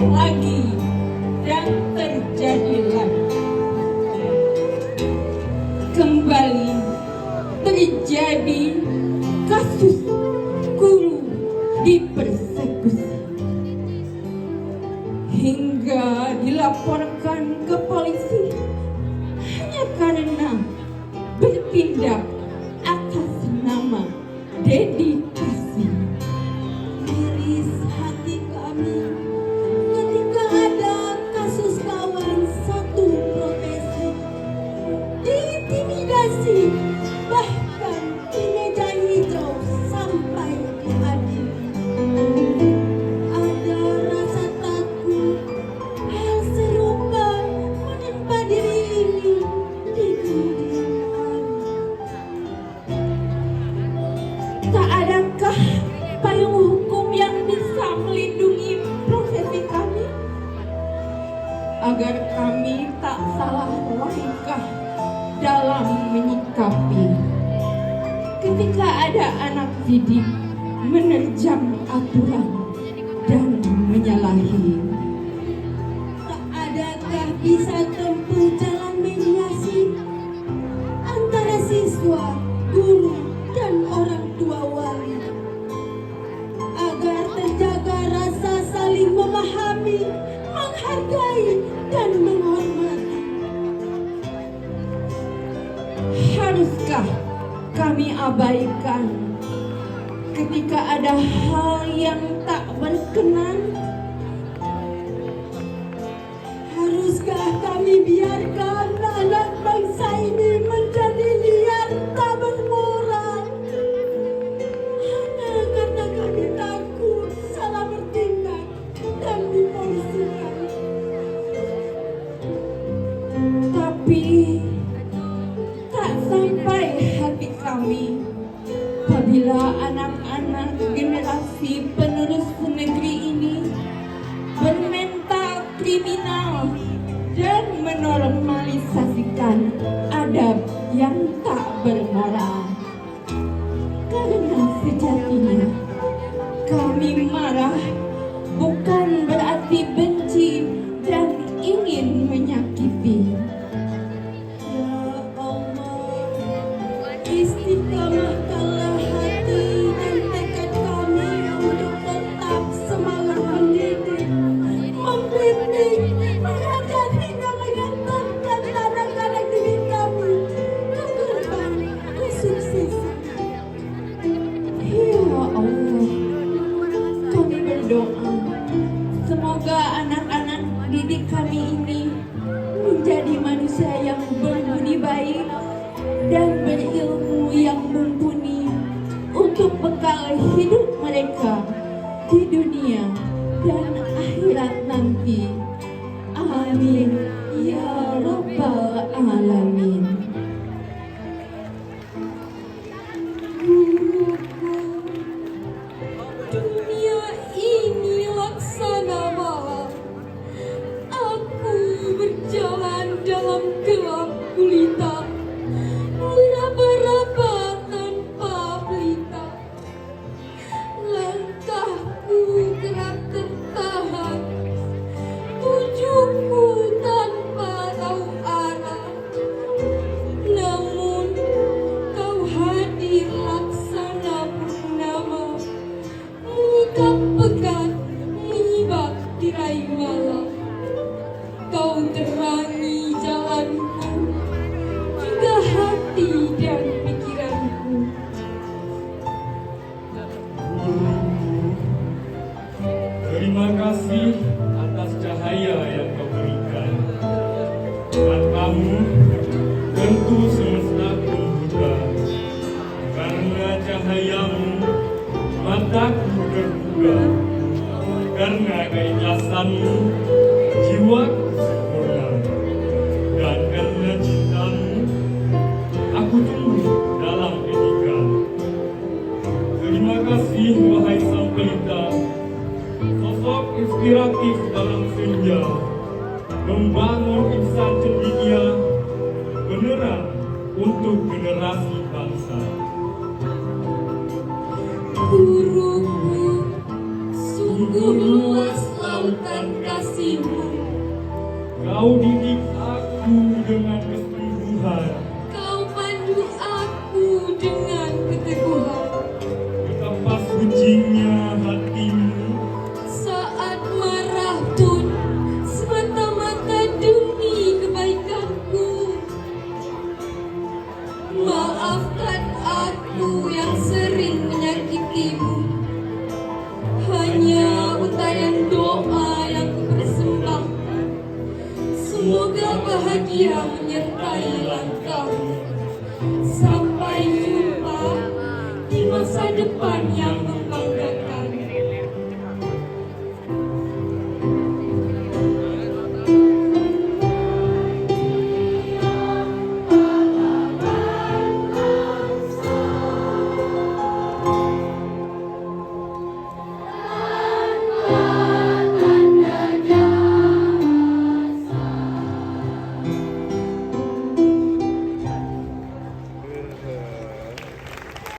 lagi dan terjadi lagi. Kembali terjadi kasus guru dipersekusi hingga dilaporkan ke polisi hanya karena bertindak atas nama dedikasi. Miris hati kami ketika ada kasus kawan satu profesi diintimidasi, bahkan di meja hijau sampai diadili. Ada rasa takut hal serupa menimpa diri ini di kemudian hari. Tak adakah payung hukum yang bisa melindungi profesi kami agar kami tak salah langkah dalam menyikapi ketika ada anak didik menerjang aturan dan menyalahi. Tak adakah bisa tempuh jalan mediasi antara siswa, guru, dan orang tua wali agar terjaga rasa saling memahami, menghargai, dan menghormati. Haruskah kami abaikan ketika ada hal yang tak berkenan? Haruskah kami biarkan anak bangsa ini menjadi liar tak bermoral hanya karena kami takut salah bertindak dan dipolisikan? Tapi tak sampai hati kami apabila anak-anak generasi penerus negeri ini bermental kriminal dan menormalisasikan adab yang tak bermoral. Karena sejatinya kami marah bukan berarti benci dan ingin menyakiti. Ya Allah, istiqamahkanlah hati dan tekad kami untuk tetap semangat mendidik, membimbing, mengajar hingga mengantarkan anak-anak didik kami ke gerbang kesuksesan. Ya Allah, kami berdoa semoga anak-anak didik kami ini menjadi manusia yang berbudi baik dan berilmu yang mumpuni untuk bekal hidup mereka di dunia dan akhirat nanti. Amin ya rabbal alamin. Dunia ini laksana malam. Aku berjalan dalam gelap gulita, meraba-raba tanpa pelita. Langkahku kerap tertahan, tujuku tanpa tahu arah. Namun kau hadir laksana purnama, mengikap pekat menyibak tirai malam. Kau terangi jalanku, juga hati dan pikiranku. Terima kasih atas cahaya yang kau berikan. Tanpamu tentu semesta pun buta. Karena cahayamu mataku terbuka. Karena keikhlasanmu jiwaku sempurna. Dan karena cintamu aku tumbuh dalam etika. Terima kasih wahai sang pelita, sosok inspiratif dalam senja, membangun insan cendikia, penerang untuk generasi bangsa. Guruku, sungguh Sungguh luas lautan kasih-Mu. Kau didik aku dengan kesungguhan. Kau pandu aku dengan keteguhan. Betapa sucinya hatimu. Saat marah pun semata-mata demi kebaikanku. Maafkan aku yang sering menyakitimu. Hanya untayan doa yang kupersembahkan. Semoga bahagia menyertai langkahmu. Sampai jumpa di masa depan yang